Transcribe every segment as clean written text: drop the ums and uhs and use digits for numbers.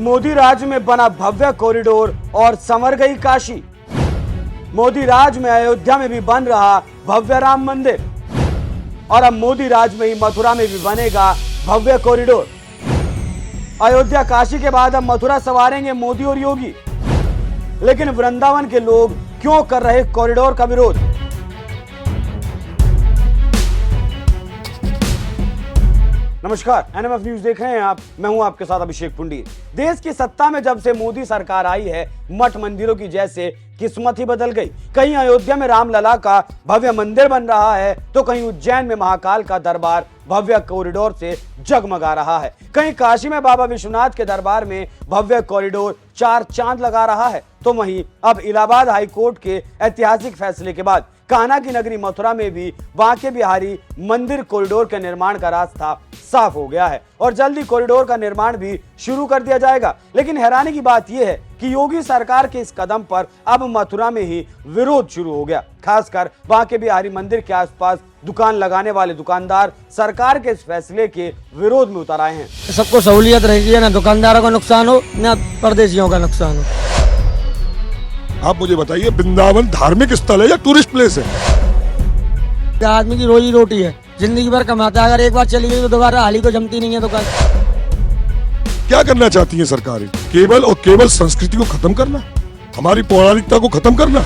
मोदी राज में बना भव्य कॉरिडोर और संवर गई काशी। मोदी राज में अयोध्या में भी बन रहा भव्य राम मंदिर और अब मोदी राज में ही मथुरा में भी बनेगा भव्य कॉरिडोर। अयोध्या काशी के बाद अब मथुरा संवारेंगे मोदी और योगी। लेकिन वृंदावन के लोग क्यों कर रहे कॉरिडोर का विरोध? नमस्कार, एनएमएफ न्यूज देख रहे हैं आप। मैं हूं आपके साथ अभिषेक पुंडीर। देश की सत्ता में जब से मोदी सरकार आई है, मठ मंदिरों की जैसे किस्मत ही बदल गई। कहीं अयोध्या में रामलला का भव्य मंदिर बन रहा है तो कहीं उज्जैन में महाकाल का दरबार भव्य कॉरिडोर से जगमगा रहा है। कहीं काशी में बाबा विश्वनाथ के दरबार में भव्य कॉरिडोर चार चांद लगा रहा है तो वहीं अब इलाहाबाद हाई कोर्ट के ऐतिहासिक फैसले के बाद कान्हा की नगरी मथुरा में भी बांके बिहारी मंदिर कॉरिडोर के निर्माण का रास्ता साफ हो गया है और जल्दी कॉरिडोर का निर्माण भी शुरू कर दिया जाएगा। लेकिन हैरानी की बात यह है कि योगी सरकार के इस कदम पर अब मथुरा में ही विरोध शुरू हो गया। खासकर बांके बिहारी मंदिर के आसपास दुकान लगाने वाले दुकानदार सरकार के इस फैसले के विरोध में उतर आए हैं। सबको सहूलियत रहेगी, ना दुकानदारों का नुकसान हो ना परदेशियों का नुकसान हो। आप मुझे बताइए, वृंदावन धार्मिक स्थल है या टूरिस्ट प्लेस है? आदमी की रोजी रोटी है, जिंदगी भर कमाता है। अगर एक बार चली गई तो दोबारा हाली तो जमती नहीं है दुकान। क्या करना चाहती है सरकारें? केवल और केवल संस्कृति को खत्म करना, हमारी पौराणिकता को खत्म करना।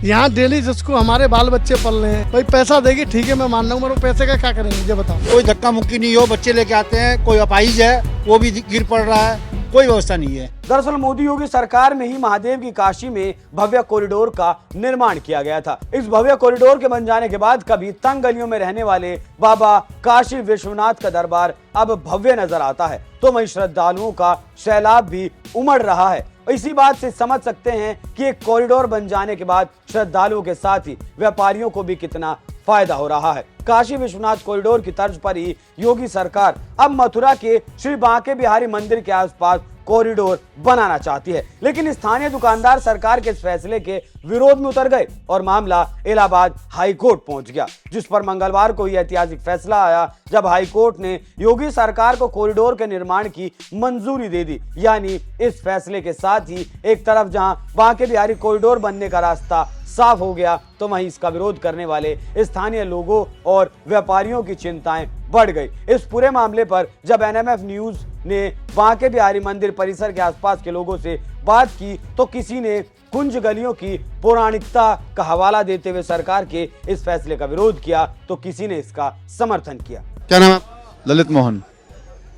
यहाँ डेली जिसको हमारे बाल बच्चे पल रहे हैं, भाई पैसा देगी ठीक है, मैं मान रहा हूँ, मगर पैसे का क्या करेंगे मुझे बताओ। कोई धक्का मुक्की नहीं हो, बच्चे लेके आते हैं, कोई अपाहिज है वो भी गिर पड़ रहा है, कोई व्यवस्था नहीं है। दरअसल मोदी योगी सरकार में ही महादेव की काशी में भव्य कॉरिडोर का निर्माण किया गया था। इस भव्य कॉरिडोर के बन जाने के बाद कभी तंग गलियों में रहने वाले बाबा काशी विश्वनाथ का दरबार अब भव्य नजर आता है तो वहीं श्रद्धालुओं का सैलाब भी उमड़ रहा है। इसी बात से समझ सकते हैं कि एक कॉरिडोर बन जाने के बाद श्रद्धालुओं के साथ ही व्यापारियों को भी कितना फायदा हो रहा है। काशी विश्वनाथ कॉरिडोर की तर्ज पर ही योगी सरकार अब मथुरा के श्री बांके बिहारी मंदिर के आसपास कॉरिडोर बनाना चाहती है। लेकिन स्थानीय दुकानदार सरकार के इस फैसले के विरोध में उतर गए और मामला इलाहाबाद हाई कोर्ट पहुंच गया, जिस पर मंगलवार को यह ऐतिहासिक फैसला आया जब हाई कोर्ट ने योगी सरकार को कॉरिडोर के निर्माण की मंजूरी दे दी। यानी इस फैसले के साथ ही एक तरफ जहां बांके बिहारी कॉरिडोर बनने का रास्ता साफ हो गया तो वहीं इसका विरोध करने वाले स्थानीय लोगों और व्यापारियों की चिंताएं बढ़ गई। इस पूरे मामले पर जब एनएमएफ न्यूज ने बांके बिहारी मंदिर परिसर के आसपास के लोगों से बात की तो किसी ने कुंज गलियों की पौराणिकता का हवाला देते हुए सरकार के इस फैसले का विरोध किया तो किसी ने इसका समर्थन किया। क्या नाम है? ललित मोहन।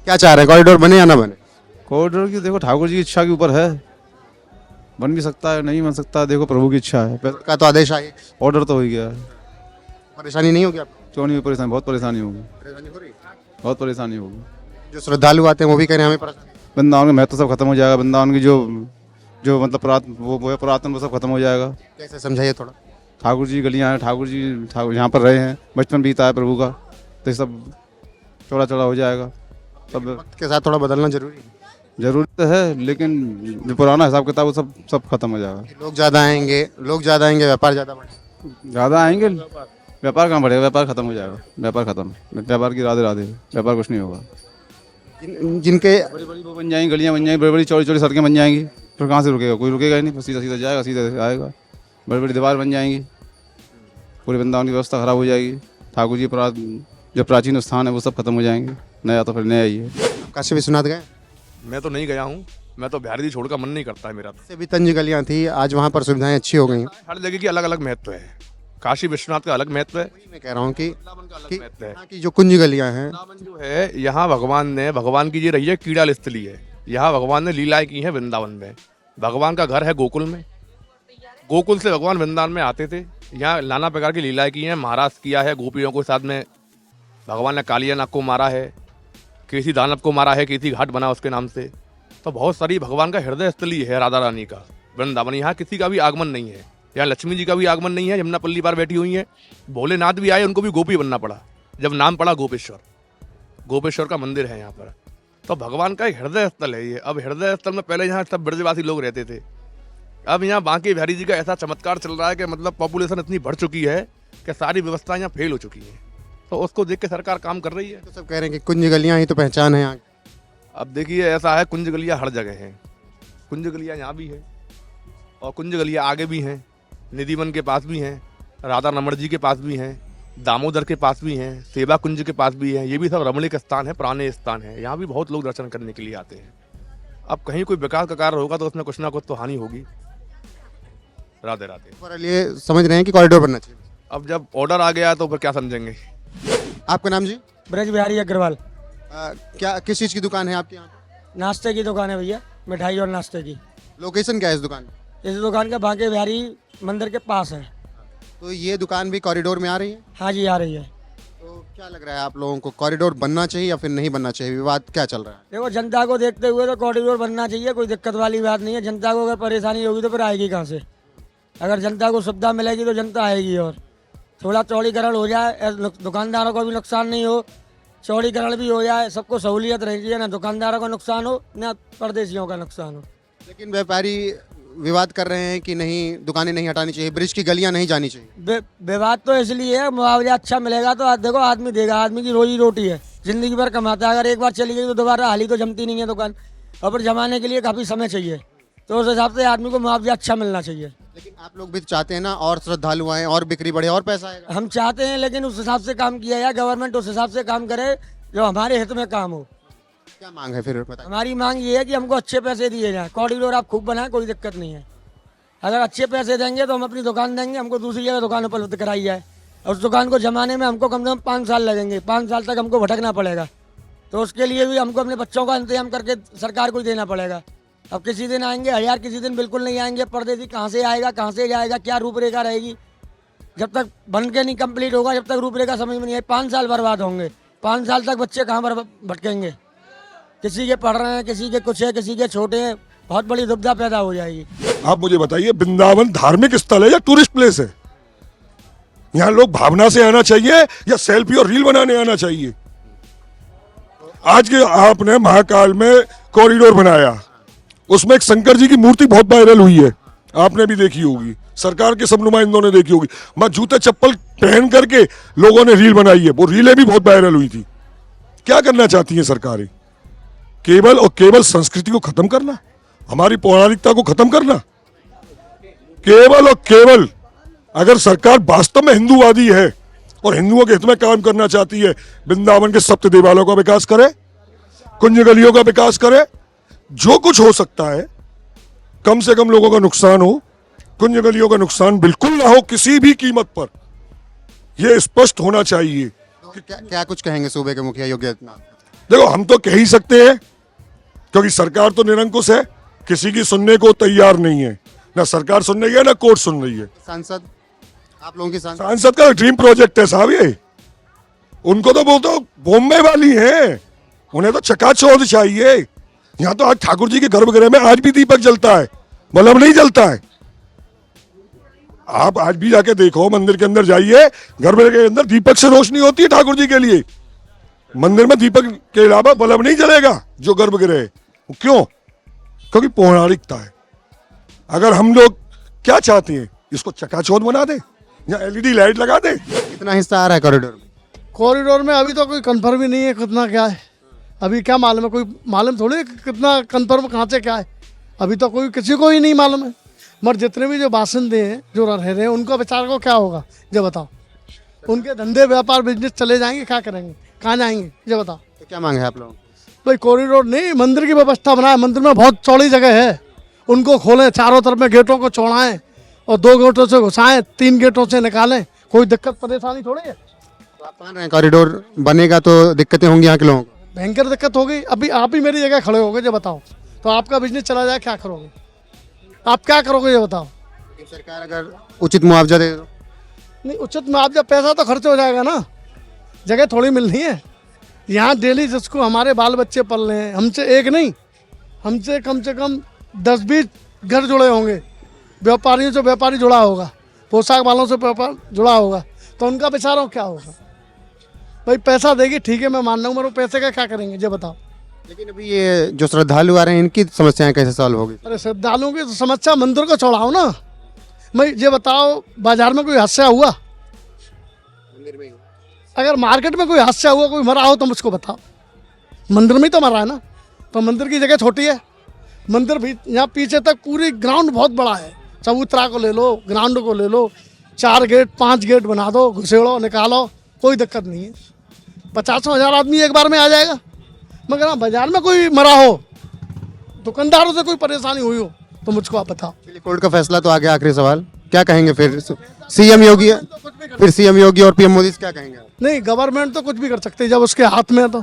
क्या चाह रहे हैं, कॉरिडोर बने या ना बने? कॉरिडोर की देखो ठाकुर जी की इच्छा के ऊपर है, बन भी सकता है नहीं बन सकता, देखो प्रभु की इच्छा है। का तो आदेश आए, ऑर्डर तो हो ही गया है। परेशानी नहीं होगी आपको? क्यों नहीं परेशानी, बहुत परेशानी होगी, परेशानी हो रही है? बहुत परेशानी होगी। जो श्रद्धालु आते हैं वो भी कह रहे हैं हमें परेशानी। वृंदावन का महत्व सब खत्म हो जाएगा, वृंदावन की जो मतलब पुरातन वो सब खत्म हो जाएगा। कैसे समझाइए थोड़ा। ठाकुर जी गलियाँ हैं, ठाकुर यहाँ पर रहे हैं, बचपन बीता है प्रभु का, तो ये सब चौड़ा चौड़ा हो जाएगा। सब वक्त के साथ थोड़ा बदलना जरूरी है। जरूरी तो है, लेकिन जो पुराना हिसाब किताब वो सब खत्म हो जाएगा। लोग ज़्यादा आएंगे, व्यापार ज़्यादा बढ़ेगा। ज़्यादा आएंगे, व्यापार कहाँ बढ़ेगा, व्यापार खत्म हो जाएगा। व्यापार खत्म, व्यापार की राधे राधे, व्यापार कुछ नहीं होगा। जिनके बड़ी बड़ी वो बन जाएंगी, गलियाँ बन जाएंगी, बड़ी बड़ी चौड़ी चौड़ी सड़कें बन जाएंगी, फिर कहाँ से रुकेगा? कोई रुकेगा ही नहीं, सीधा सीधा जाएगा, सीधा आएगा। बड़ी बड़ी दीवार बन जाएंगी, पूरे वृंदावन की व्यवस्था खराब हो जाएगी। ठाकुर जी जो प्राचीन स्थान है वो सब खत्म हो जाएंगे, नया तो फिर नया ही है। काशी विश्वनाथ गए? मैं तो नहीं गया हूँ, मैं तो बिहारी जी छोड़ का मन नहीं करता है मेरा। से भी तंज गलियाँ थी, आज वहाँ पर सुविधाएं अच्छी हो गई हैं। हर जगह की अलग अलग महत्व है। काशी विश्वनाथ का अलग महत्व है, मैं कह रहा हूँ कि महत्व है। यहाँ की जो कुंज गलियाँ हैं, जो है यहाँ भगवान की ये रही है कीड़ा स्थली है। यहाँ भगवान ने लीलाएं की हैं वृंदावन में। भगवान का घर है गोकुल में, गोकुल से भगवान वृंदावन में आते थे। यहाँ नाना प्रकार की लीलाएं की हैं, महाराज किया है गोपियों के साथ में। भगवान ने कालिया नाग को मारा है, केसी दानव को मारा है, केसी घाट बना उसके नाम से। तो बहुत सारी भगवान का हृदय स्थली है राधा रानी का वृंदावन। यहाँ किसी का भी आगमन नहीं है, यहाँ लक्ष्मी जी का भी आगमन नहीं है, यमुना पल्ली पर बैठी हुई है। भोलेनाथ भी आए, उनको भी गोपी बनना पड़ा जब नाम पड़ा गोपेश्वर का मंदिर है यहाँ पर। तो भगवान का एक हृदय स्थल है ये। अब हृदय स्थल में पहले यहाँ सब ब्रजवासी लोग रहते थे, अब यहाँ बांके बिहारी जी का ऐसा चमत्कार चल रहा है कि मतलब पॉपुलेशन इतनी बढ़ चुकी है कि सारी व्यवस्थाएं यहाँ फेल हो चुकी हैं। तो उसको देख के सरकार काम कर रही है। तो सब कह रहे हैं कि कुंज गलियाँ ही तो पहचान है यहाँ। अब देखिए ऐसा है, कुंज गलियाँ हर जगह हैं। कुंज गलियाँ यहाँ भी है और कुंज गलियाँ आगे भी हैं, निधिवन के पास भी हैं, राधा रमण जी के पास भी हैं, दामोदर के पास भी हैं, सेवा कुंज के पास भी हैं। ये भी सब रमणीक स्थान है, पुराने स्थान है। यहाँ भी बहुत लोग दर्शन करने के लिए आते हैं। अब कहीं कोई विकास का कार्य होगा तो उसमें कुछ ना कुछ तो हानि होगी। राधे राधे। पर ये समझ रहे हैं कि कॉरिडोर बनना चाहिए। अब जब ऑर्डर आ गया तो फिर क्या समझेंगे। आपका नाम जी? ब्रज बिहारी अग्रवाल। क्या किस चीज़ की दुकान है आपके यहाँ पे? नाश्ते की दुकान है भैया, मिठाई और नाश्ते की। लोकेशन क्या है इस दुकान की? इस दुकान का बांके बिहारी मंदिर के पास है। तो ये दुकान भी कॉरिडोर में आ रही है? हाँ जी, आ रही है। तो क्या लग रहा है आप लोगों को, कॉरिडोर बनना चाहिए या फिर नहीं बनना चाहिए? विवाद क्या चल रहा है? देखो, जनता को देखते हुए तो कॉरिडोर बनना चाहिए, कोई दिक्कत वाली बात नहीं है। जनता को अगर परेशानी होगी तो फिर आएगी कहाँ से? अगर जनता को सुविधा मिलेगी तो जनता आएगी। और थोड़ा चौड़ीकरण हो जाए, दुकानदारों को भी नुकसान नहीं हो, चौड़ीकरण भी हो जाए, सबको सहूलियत रहेगी, ना दुकानदारों का नुकसान हो ना परदेशियों का नुकसान हो। लेकिन व्यापारी विवाद कर रहे हैं कि नहीं, दुकानें नहीं हटानी चाहिए, ब्रिज की गलियां नहीं जानी चाहिए। विवाद तो इसलिए है, मुआवजा अच्छा मिलेगा तो देखो आदमी देगा, आदमी की रोजी रोटी है, जिंदगी भर कमाता है। अगर एक बार चली गई तो दोबारा हाली तो जमती नहीं है दुकान, और फिर जमाने के लिए काफ़ी समय चाहिए। तो उस हिसाब से आदमी को मुआवजा अच्छा मिलना चाहिए। लेकिन आप लोग भी चाहते हैं ना और श्रद्धालु आए और बिक्री बढ़े और पैसा आएगा। हम चाहते हैं, लेकिन उस हिसाब से काम किया जाए, गवर्नमेंट उस हिसाब से काम करे जो हमारे हित में काम हो। क्या मांग है फिर बताइए। हमारी मांग ये है कि हमको अच्छे पैसे दिए जाएं। कॉरिडोर आप खूब बनाएं, कोई दिक्कत नहीं है। अगर अच्छे पैसे देंगे तो हम अपनी दुकान देंगे, हमको दूसरी जगह दुकान उपलब्ध कराई जाए। और उस दुकान को जमाने में हमको कम से कम 5 साल लगेंगे, 5 साल तक हमको भटकना पड़ेगा। तो उसके लिए भी हमको अपने बच्चों का इंतजाम करके सरकार को ही देना पड़ेगा। अब किसी दिन आएंगे 1000, किसी दिन बिल्कुल नहीं आएंगे। परदेसी कहाँ से आएगा, कहाँ से जाएगा, क्या रूपरेखा रहेगी? जब तक बन के नहीं कंप्लीट होगा, जब तक रूपरेखा समझ में नहीं आई, 5 साल बर्बाद होंगे। 5 साल तक बच्चे कहाँ भटकेंगे? किसी के पढ़ रहे हैं, किसी के कुछ है, किसी के छोटे हैं, बहुत बड़ी दुविधा पैदा हो जाएगी। आप मुझे बताइए, वृंदावन धार्मिक स्थल है या टूरिस्ट प्लेस है? यहाँ लोग भावना से आना चाहिए या सेल्फी और रील बनाने आना चाहिए? आज के आपने महाकाल में कॉरिडोर बनाया, उसमें एक शंकर जी की मूर्ति बहुत वायरल हुई है, आपने भी देखी होगी, सरकार के सब नुमाइंदों ने देखी होगी। मैं जूते चप्पल पहन करके लोगों ने रील बनाई है, वो रीलें भी बहुत वायरल हुई थी। क्या करना चाहती है सरकारें? केवल और केवल संस्कृति को खत्म करना, हमारी पौराणिकता को खत्म करना। केवल और केवल अगर सरकार वास्तव में हिंदूवादी है और हिंदुओं के हित में काम करना चाहती है, वृंदावन के सप्त देवालयों का विकास करे, कुंज गलियों का विकास करे, जो कुछ हो सकता है, कम से कम लोगों का नुकसान हो, कुंज गलियों का नुकसान बिल्कुल ना हो किसी भी कीमत पर। यह स्पष्ट होना चाहिए। तो क्या कुछ कहेंगे सूबे के मुखिया योगी आदित्यनाथ? देखो, हम तो कह ही सकते हैं क्योंकि सरकार तो निरंकुश है, किसी की सुनने को तैयार नहीं है। ना सरकार सुन रही है ना कोर्ट सुन रही है। सांसद, आप लोगों की सांसद का ड्रीम प्रोजेक्ट है साहब ये। उनको तो वो तो बॉम्बे वाली है, उन्हें तो चकाचौंध चाहिए। यहाँ तो आज ठाकुर जी के गर्भगृह में आज भी दीपक जलता है, बल्ब नहीं जलता है। आप आज भी जाके देखो, मंदिर के अंदर जाइए, गर्भगृह के अंदर दीपक से रोशनी होती है ठाकुर जी के लिए। मंदिर में दीपक के अलावा बल्ब नहीं जलेगा जो गर्भगृह है। क्यों? क्योंकि पौराणिकता है। अगर हम लोग क्या चाहते हैं, इसको चकाचौंध बना दें या एलईडी लाइट लगा दें। कितना हिस्सा आ रहा है कॉरिडोर में? कॉरिडोर में अभी तो कोई कंफर्म ही नहीं है कितना क्या है। अभी क्या मालूम है, कोई मालूम थोड़ी है कि कितना कंफर्म कहाँ से क्या है। अभी तो कोई किसी को ही नहीं मालूम है। मगर जितने भी जो बासिंदे हैं, जो रह रहे हैं, उनको बेचारे को क्या होगा ये बताओ। उनके धंधे व्यापार बिजनेस चले जाएंगे, क्या करेंगे, कहाँ जाएंगे ये बताओ। तो क्या मांग है आप लोगों? भाई कॉरिडोर नहीं, मंदिर की व्यवस्था बनाए। मंदिर में बहुत चौड़ी जगह है, उनको खोलें, चारों तरफ में गेटों को चौड़ाएं और 2 गेटों से घुसाएं, 3 गेटों से निकालें। कोई दिक्कत परेशानी थोड़ी है। तो आप मान रहे हैं कॉरिडोर बनेगा तो दिक्कतें होंगी यहाँ के लोगों को? भयंकर दिक्कत होगी। अभी आप ही मेरी जगह खड़े होगे ये बताओ, तो आपका बिजनेस चला जाए, क्या करोगे? आप क्या करोगे ये बताओ। सरकार अगर उचित मुआवजा दे तो? नहीं, उचित मुआवजा, पैसा तो खर्च हो जाएगा ना, जगह थोड़ी मिलनी है। यहाँ डेली जिसको हमारे बाल बच्चे पल रहे हैं, हमसे एक नहीं, हमसे कम से कम 10-20 घर जुड़े होंगे। व्यापारियों से व्यापारी जुड़ा होगा, पोशाक वालों से व्यापार जुड़ा होगा, तो उनका बेचारों क्या होगा? भाई पैसा देगी ठीक है, मैं मान रहा हूँ, मगर पैसे का क्या करेंगे ये बताओ। लेकिन अभी ये जो श्रद्धालु आ रहे हैं, इनकी समस्याएं कैसे सॉल्व होगी? अरे श्रद्धालुओं की समस्या, मंदिर को चौड़ाओ ना। मैं ये बताओ, बाजार में कोई हादसा हुआ? मंदिर में अगर मार्केट में कोई हादसा हुआ, कोई मरा हो तो मुझको बताओ। मंदिर में ही तो मरा है ना, पर मंदिर की जगह छोटी है। मंदिर भी यहाँ पीछे तक पूरी ग्राउंड बहुत बड़ा है। चबूतरा को ले लो, ग्राउंड को ले लो, 4 गेट 5 गेट बना दो, घुसेड़ो निकालो, कोई दिक्कत नहीं है। 50,000 आदमी एक बार में आ जाएगा। मगर हाँ, बाजार में कोई मरा हो, दुकानदारों से कोई परेशानी हुई हो तो मुझको आप बताओ। चलिए, कोर्ट का फैसला तो आ गया। आखिरी सवाल, क्या कहेंगे फिर सीएम योगी है, फिर सीएम योगी और पीएम मोदी से क्या कहेंगे आप? नहीं, गवर्नमेंट तो कुछ भी कर सकती है जब उसके हाथ में है। तो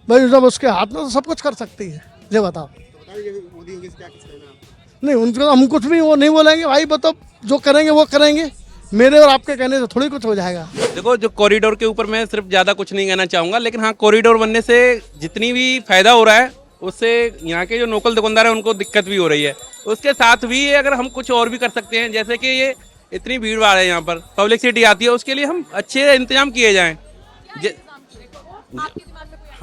भाई जब उसके हाथ में तो सब कुछ कर सकती है। ये बताओ। मोदी योगी से क्या कुछ कहना है आपको? नहीं, उनको हम कुछ भी वो नहीं बोलेंगे भाई। बताओ, जो करेंगे वो करेंगे। मेरे और आपके कहने से थोड़ी कुछ हो जाएगा। देखो, जो कॉरिडोर के ऊपर मैं सिर्फ ज़्यादा कुछ नहीं कहना चाहूँगा, लेकिन हाँ, कॉरिडोर बनने से जितनी भी फायदा हो रहा है उससे यहाँ के जो लोकल दुकानदार हैं उनको दिक्कत भी हो रही है। उसके साथ भी अगर हम कुछ और भी कर सकते हैं, जैसे कि ये इतनी भीड़ भाड़ है यहाँ पर, पब्लिसिटी आती है, उसके लिए हम अच्छे इंतजाम किए जाएँ।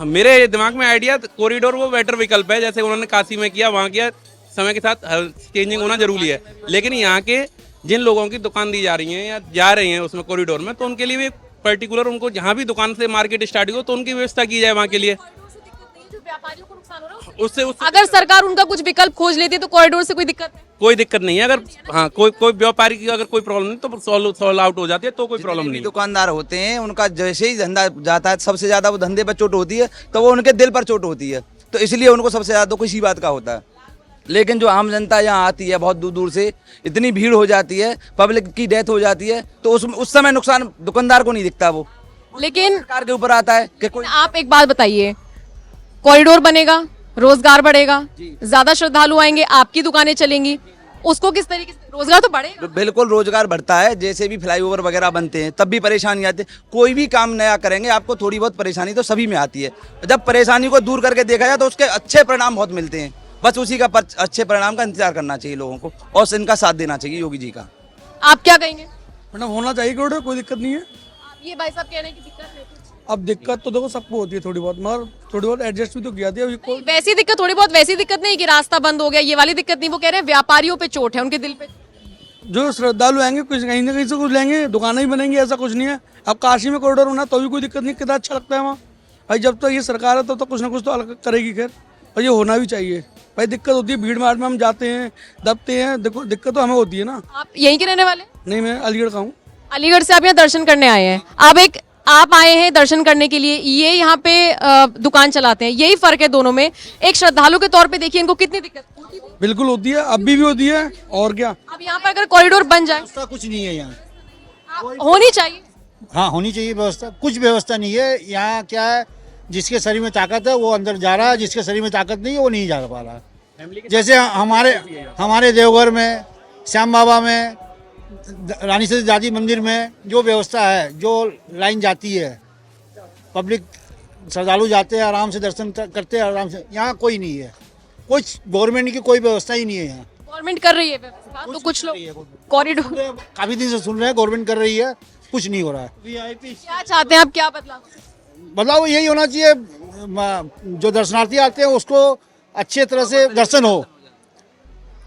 मेरे दिमाग में आइडिया कॉरिडोर वो बेटर विकल्प है, जैसे उन्होंने काशी में किया, वहाँ किया। समय के साथ चेंजिंग होना जरूरी है, लेकिन यहाँ के जिन लोगों की दुकान दी जा रही है या जा रहे हैं उसमें कॉरिडोर में, तो उनके लिए भी पर्टिकुलर उनको जहाँ भी दुकान से मार्केट स्टार्ट हो तो उनकी व्यवस्था की जाए वहाँ के लिए। उससे अगर सरकार उनका कुछ विकल्प खोज लेती है तो कॉरिडोर से कोई दिक्कत नहीं? कोई दिक्कत नहीं है। अगर हाँ, कोई व्यापारी की अगर कोई प्रॉब्लम नहीं तो सॉल्व आउट हो जाती है, तो कोई प्रॉब्लम नहीं। दुकानदार होते हैं उनका जैसे ही धंधा जाता है, सबसे ज्यादा वो धंधे पर चोट होती है तो वो उनके दिल पर चोट होती है, तो इसलिए उनको सबसे ज्यादा तो इसी बात का होता है। लेकिन जो आम जनता यहाँ आती है बहुत दूर दूर से, इतनी भीड़ हो जाती है, पब्लिक की डेथ हो जाती है, तो उस समय नुकसान दुकानदार को नहीं दिखता, वो लेकिन सरकार के ऊपर आता है कि कोई। आप एक बात बताइए, कॉरिडोर बनेगा, रोजगार बढ़ेगा, ज्यादा श्रद्धालु आएंगे, आपकी दुकानें चलेंगी, उसको किस तरीके से रोजगार तो बढ़ेगा? बिल्कुल रोजगार बढ़ता है। जैसे भी फ्लाईओवर वगैरह बनते हैं तब भी परेशानी आती है। कोई भी काम नया करेंगे आपको थोड़ी बहुत परेशानी तो सभी में आती है। जब परेशानी को दूर करके देखा जाए तो उसके अच्छे परिणाम बहुत मिलते हैं। बस उसी का अच्छे परिणाम का इंतजार करना चाहिए लोगों को और इनका साथ देना चाहिए योगी जी का। आप क्या कहेंगे? मैडम, होना चाहिए करोड़, कोई दिक्कत नहीं है। ये भाई साहब कह रहे हैं कि दिक्कत नहीं कुछ। अब दिक्कत तो देखो सबको होती है थोड़ी बहुत, मगर थोड़ी बहुत एडजस्ट भी तो किया दिया। नहीं, वैसी दिक्कत थोड़ी बहुत, वैसी दिक्कत नहीं कि रास्ता बंद हो गया, ये वाली दिक्कत नहीं। वो कह रहे हैं व्यापारियों पे चोट है, उनके दिल पे। जो श्रद्धालु आएंगे कुछ कहीं ना कहीं से कुछ लेंगे, दुकानें ही बनेंगी, ऐसा कुछ नहीं है। अब काशी में कॉरिडोर होना तो भी कोई दिक्कत नहीं, कितना अच्छा लगता है वहाँ भाई। जब तक ये सरकार है तो कुछ ना कुछ तो अलग करेगी। खैर, और ये होना भी चाहिए भाई। दिक्कत होती है, भीड़ भाड़ में हम जाते हैं, दबते हैं, देखो दिक्कत तो हमें होती है ना। आप यहीं के रहने वाले? नहीं, मैं अलीगढ़ का हूँ। अलीगढ़ से आप यहाँ दर्शन करने आए हैं। आप आए हैं दर्शन करने के लिए, ये यहाँ पे दुकान चलाते हैं, यही फर्क है दोनों में। एक श्रद्धालु के तौर पे देखिए इनको कितनी दिक्कत होती है। बिल्कुल होती है, अब भी होती है। और क्या, अब यहाँ पर अगर कॉरिडोर बन जाए, व्यवस्था कुछ नहीं है यहाँ। होनी चाहिए। हाँ, होनी चाहिए व्यवस्था। कुछ व्यवस्था नहीं है यहाँ। क्या है, जिसके शरीर में ताकत है वो अंदर जा रहा है, जिसके शरीर में ताकत नहीं है वो नहीं जा पा रहा है। जैसे हमारे देवघर में, श्याम बाबा में, रानी सती दादी मंदिर में जो व्यवस्था है, जो लाइन जाती है, पब्लिक श्रद्धालु जाते हैं, आराम से दर्शन करते हैं आराम से। यहाँ कोई नहीं है, कुछ गवर्नमेंट की कोई व्यवस्था ही नहीं है यहाँ। गवर्नमेंट कर रही है व्यवस्था, तो कुछ लोग कॉरिडोर काफी दिन से सुन रहे हैं गवर्नमेंट कर रही है, कुछ नहीं हो रहा है। क्या चाहते हैं आप, क्या बदलाव? बदलाव यही होना चाहिए, जो दर्शनार्थी आते हैं उसको अच्छे तरह से दर्शन हो,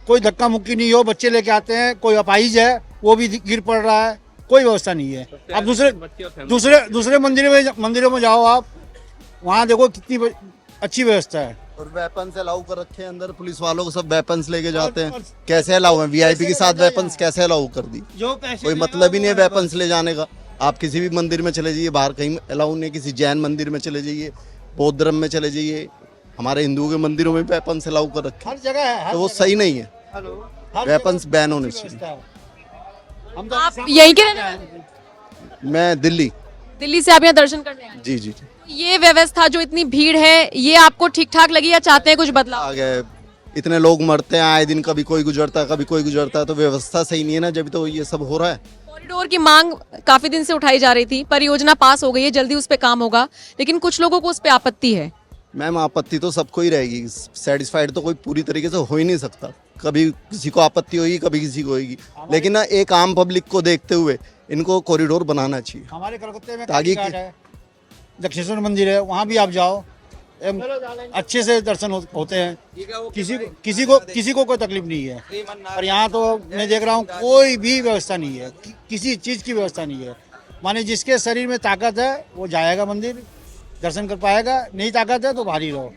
कोई धक्का मुक्की नहीं हो। बच्चे लेके आते हैं, कोई अपाहिज है वो भी गिर पड़ रहा है, कोई व्यवस्था नहीं है। आप दूसरे मंदिरों में जाओ, आप वहाँ देखो कितनी अच्छी व्यवस्था है। और वेपन्स अलाउ कर रखे हैं अंदर, पुलिस वालों को सब वेपन्स लेके जाते हैं। कैसे अलाउ है? वीआईपी के साथ वेपन्स कैसे अलाउ कर दी? कोई मतलब ही नहीं है वेपन्स ले जाने का। आप किसी भी मंदिर में चले जाइए, बाहर कहीं अलाउ नहीं। किसी जैन मंदिर में चले जाइए, बौद्ध धर्म में चले जाइए, हमारे हिंदुओं के मंदिरों में वेपन्स अलाउ कर रखे हर जगह है, तो वो सही नहीं है। वेपन्स बैन होने चाहिए। आप यहीं के रहने वाले? मैं दिल्ली से आप यहाँ दर्शन करने आए? जी। ये व्यवस्था जो इतनी भीड़ है, ये आपको ठीक ठाक लगी या चाहते हैं कुछ बदलाव? आ गए, इतने लोग मरते हैं आए दिन, कभी कोई गुजरता है, कभी कोई गुजरता है, तो व्यवस्था सही नहीं है ना, जब तो ये सब हो रहा है। कॉरिडोर की मांग काफी दिन से उठाई जा रही थी, परियोजना पास हो गई है, जल्दी उस पे काम होगा, लेकिन कुछ लोगों को उस पे आपत्ति है। मैम, आपत्ति तो सबको ही रहेगी, सेटिस्फाइड तो कोई पूरी तरीके से हो ही नहीं सकता। कभी किसी को आपत्ति होगी, कभी किसी को होगी, लेकिन ना एक आम पब्लिक को देखते हुए इनको कॉरिडोर बनाना चाहिए। हमारे कलकत्ते में ताकि दक्षिणेश्वर मंदिर है, वहाँ भी आप जाओ, अच्छे से दर्शन होते हैं। किसी को कोई तकलीफ नहीं है। और यहाँ तो मैं देख रहा हूँ कोई भी व्यवस्था नहीं है, किसी चीज़ की व्यवस्था नहीं है। माने जिसके शरीर में ताकत है वो जाएगा मंदिर, दर्शन कर पाएगा, नहीं ताकत है तो बाहर ही रहो।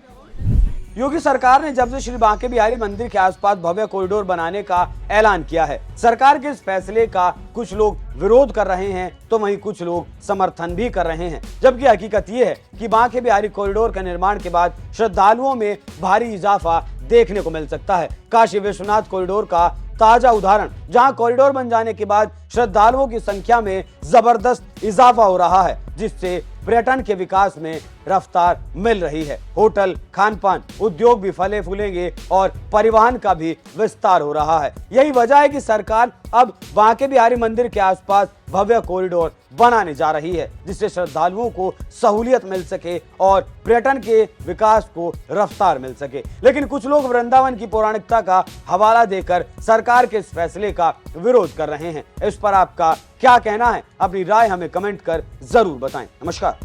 योगी सरकार ने जब से श्री बांके बिहारी मंदिर के आसपास भव्य कॉरिडोर बनाने का ऐलान किया है, सरकार के इस फैसले का कुछ लोग विरोध कर रहे हैं तो वहीं कुछ लोग समर्थन भी कर रहे हैं। जबकि हकीकत ये है कि बांके बिहारी कॉरिडोर का निर्माण के बाद श्रद्धालुओं में भारी इजाफा देखने को मिल सकता है। काशी विश्वनाथ कॉरिडोर का ताजा उदाहरण, जहां कॉरिडोर बन जाने के बाद श्रद्धालुओं की संख्या में जबरदस्त इजाफा हो रहा है, जिससे पर्यटन के विकास में रफ्तार मिल रही है। होटल, खानपान उद्योग भी फले फूलेंगे और परिवहन का भी विस्तार हो रहा है। यही वजह है कि सरकार अब बांके बिहारी मंदिर के आसपास भव्य कॉरिडोर बनाने जा रही है, जिससे श्रद्धालुओं को सहूलियत मिल सके और पर्यटन के विकास को रफ्तार मिल सके। लेकिन कुछ लोग वृंदावन की पौराणिकता का हवाला देकर सरकार के इस फैसले का विरोध कर रहे हैं। इस पर आपका क्या कहना है? अपनी राय हमें कमेंट कर जरूर बताएं। नमस्कार।